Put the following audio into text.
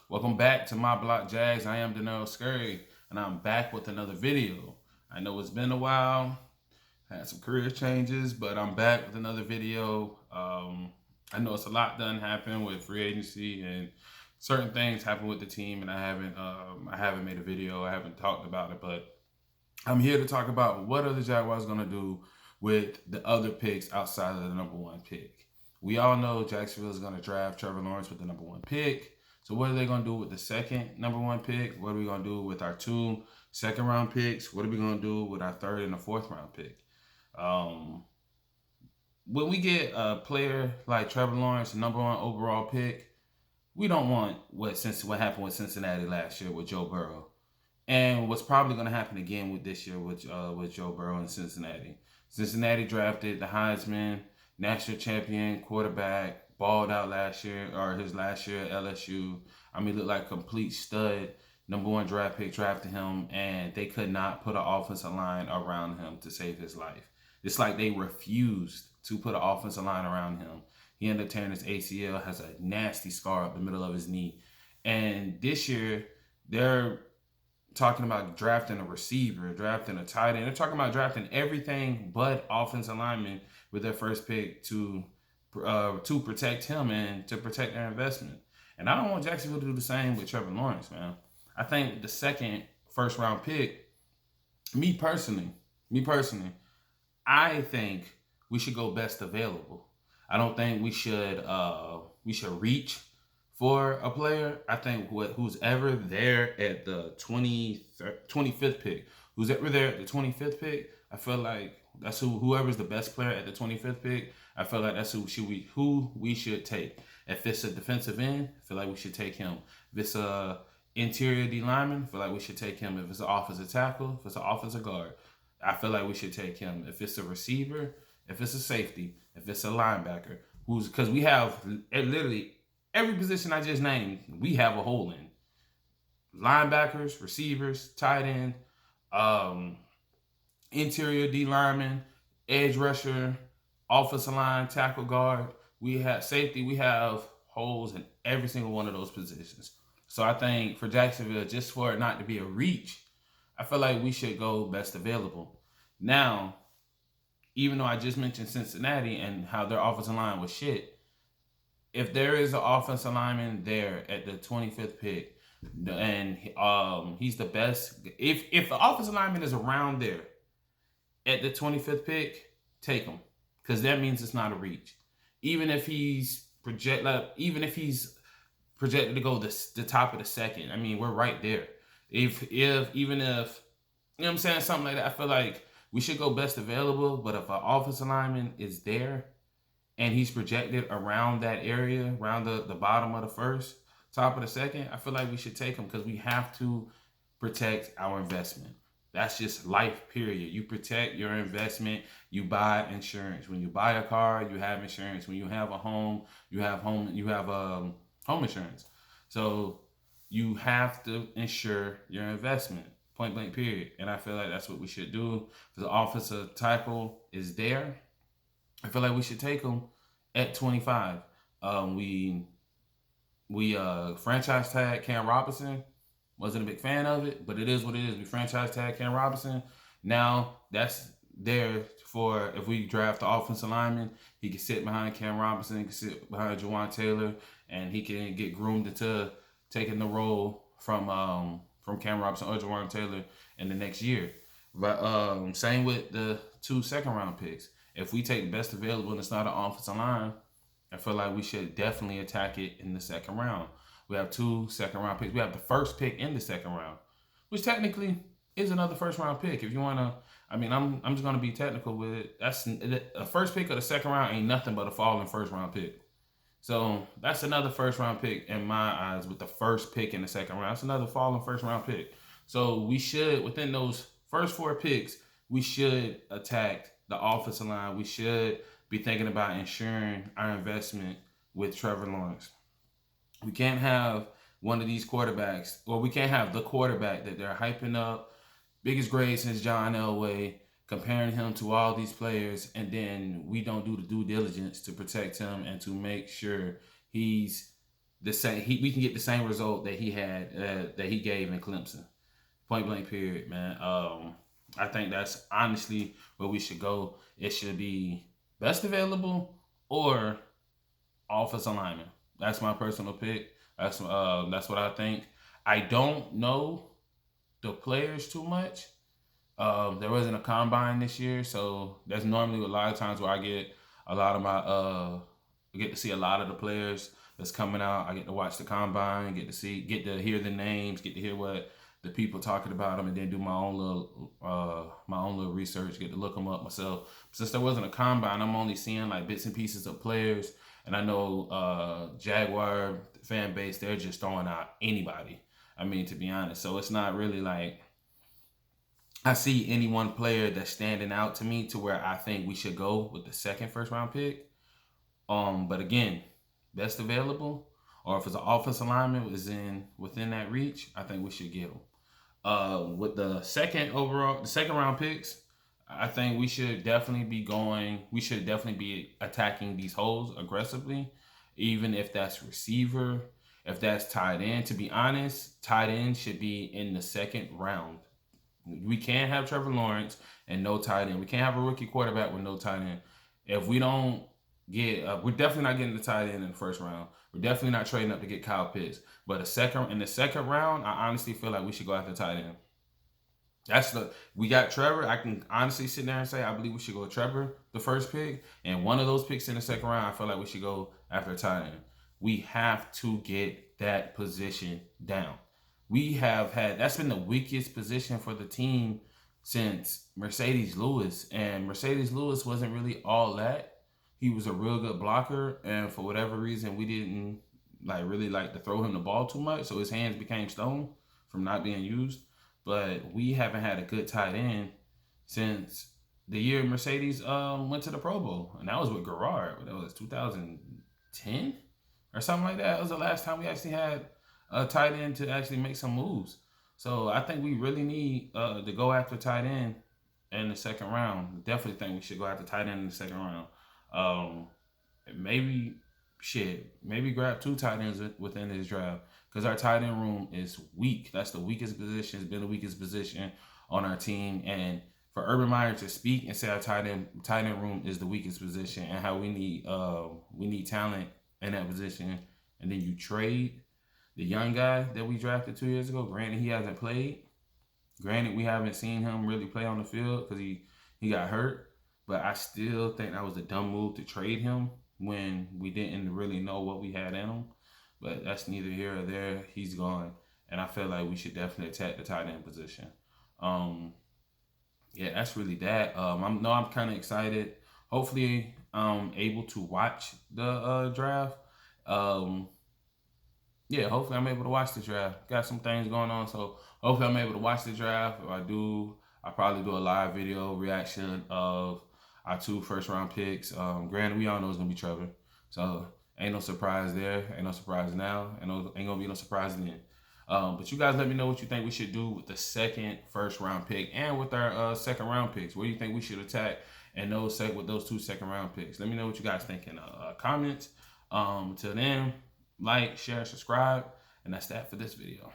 Welcome back to My Block Jags. I am Danilo Scurry, and I'm back with another video. I know it's been a while, had some career changes, but I'm back with another video. I know it's a lot done happen with free agency and certain things happen with the team, and I haven't made a video. I haven't talked about it, but I'm here to talk about what are the Jaguars going to do with the other picks outside of the number one pick. We all know Jacksonville is going to draft Trevor Lawrence with the number one pick. So what are they going to do with the second number one pick? What are we going to do with our two second round picks? What are we going to do with our third and the fourth round pick? Um, when we get a player like Trevor Lawrence, the number one overall pick, we don't want what happened with Cincinnati last year with Joe Burrow. And what's probably going to happen again with this year with Joe Burrow in Cincinnati. Cincinnati drafted the Heisman, national champion quarterback, balled out last year or his last year at LSU. I mean, looked like a complete stud. Number one draft pick drafted him, and they could not put an offensive line around him to save his life. It's like they refused to put an offensive line around him. He ended up tearing his ACL, has a nasty scar up the middle of his knee. And this year, they're talking about drafting a receiver, drafting a tight end. They're talking about drafting everything but offensive linemen with their first pick to protect him and to protect their investment. And I don't want Jacksonville to do the same with Trevor Lawrence, man. I think the second first round pick, me personally, I think we should go best available. I don't think we should reach for a player. I think who's ever there at the 25th pick, who's ever there at the 25th pick, I feel like that's whoever's the best player at the 25th pick, I feel like that's who we should take. If it's a defensive end, I feel like we should take him. If it's a interior D lineman, I feel like we should take him. If it's an offensive tackle, if it's an offensive guard, I feel like we should take him. If it's a receiver, if it's a safety, if it's a linebacker, because we have literally every position I just named, we have a hole in. Linebackers, receivers, tight end, interior D lineman, edge rusher, offensive line, tackle guard. We have safety. We have holes in every single one of those positions. So I think for Jacksonville, just for it not to be a reach, I feel like we should go best available. Now, even though I just mentioned Cincinnati and how their offensive line was shit, if there is an offensive lineman there at the 25th pick, and he's the best, if the offensive lineman is around there at the 25th pick, take him, because that means it's not a reach. Even if he's projected to go the top of the second, I mean, we're right there. Even if you know what I'm saying, something like that, I feel like we should go best available. But if an offensive lineman is there and he's projected around that area, around the bottom of the first, top of the second, I feel like we should take him, because we have to protect our investment. That's just life, period. You protect your investment. You buy insurance. When you buy a car, you have insurance. When you have a home, you have home insurance. So you have to insure your investment, point blank, period. And I feel like that's what we should do. If the offensive tackle is there, I feel like we should take him at 25. We franchise tag Cam Robinson. Wasn't a big fan of it, but it is what it is. We franchise tag Cam Robinson. Now that's there for if we draft the offensive lineman, he can sit behind Cam Robinson, he can sit behind Jawan Taylor, and he can get groomed into taking the role from Cam Robinson or Jawan Taylor in the next year. But same with the two second round picks. If we take the best available and it's not an offensive line, I feel like we should definitely attack it in the second round. We have two second round picks. We have the first pick in the second round, which technically is another first round pick. If you want to, I mean, I'm just going to be technical with it. That's a first pick of the second round ain't nothing but a falling first round pick. So that's another first round pick in my eyes with the first pick in the second round. That's another falling first round pick. So we should, within those first four picks, we should attack the offensive line. We should be thinking about ensuring our investment with Trevor Lawrence. We can't have one of these quarterbacks, or we can't have the quarterback that they're hyping up, biggest grade since John Elway, comparing him to all these players, and then we don't do the due diligence to protect him and to make sure he's the same. We can get the same result that he had that he gave in Clemson. Point blank. Period, man. I think that's honestly where we should go. It should be best available or offensive lineman. That's my personal pick. That's what I think. I don't know the players too much. There wasn't a combine this year, so that's normally a lot of times where I get a lot of my I get to see a lot of the players that's coming out. I get to watch the combine, get to hear the names, get to hear what the people talking about them, and then do my own little research, get to look them up myself. Since there wasn't a combine, I'm only seeing like bits and pieces of players, and I know Jaguar fan base, they're just throwing out anybody. I mean, to be honest, so it's not really like I see any one player that's standing out to me to where I think we should go with the second first round pick. But again, best available, or if it's an offensive lineman is within that reach, I think we should get him. With the second round picks, I think we should definitely be going. We should definitely be attacking these holes aggressively, even if that's receiver, if that's tight end. To be honest, tight end should be in the second round. We can't have Trevor Lawrence and no tight end. We can't have a rookie quarterback with no tight end. If we don't get, we're definitely not getting the tight end in the first round. We're definitely not trading up to get Kyle Pitts. But in the second round, I honestly feel like we should go after tight end. We got Trevor. I can honestly sit there and say I believe we should go Trevor the first pick, and one of those picks in the second round, I feel like we should go after tight end. We have to get that position down. We have had that's been the weakest position for the team since Mercedes Lewis, and Mercedes Lewis wasn't really all that. He was a real good blocker, and for whatever reason, we didn't really like to throw him the ball too much, so his hands became stone from not being used. But we haven't had a good tight end since the year Mercedes went to the Pro Bowl, and that was with Garrard. That was 2010 or something like that. It was the last time we actually had a tight end to actually make some moves. So I think we really need to go after tight end in the second round. Definitely think we should go after tight end in the second round. Maybe grab 2 tight ends within this draft, because our tight end room is weak. That's the weakest position. It's been the weakest position on our team. And for Urban Meyer to speak and say our tight end room is the weakest position, and how we need talent in that position, and then you trade the young guy that we drafted 2 years ago. Granted, he hasn't played. Granted, we haven't seen him really play on the field because he got hurt. But I still think that was a dumb move to trade him when we didn't really know what we had in him. But that's neither here or there. He's gone. And I feel like we should definitely attack the tight end position. Yeah, that's really that. I'm kind of excited. Hopefully, I'm able to watch the draft. Yeah, hopefully I'm able to watch the draft. Got some things going on, so hopefully I'm able to watch the draft. If I do, I'll probably do a live video reaction of our 2 first round picks. Granted, we all know it's gonna be Trevor, so ain't no surprise there. Ain't no surprise now. Ain't gonna be no surprise then. But you guys let me know what you think we should do with the second first round pick and with our second round picks. Where do you think we should attack and with those 2 second round picks? Let me know what you guys think in comments. Till then, like, share, subscribe, and that's that for this video.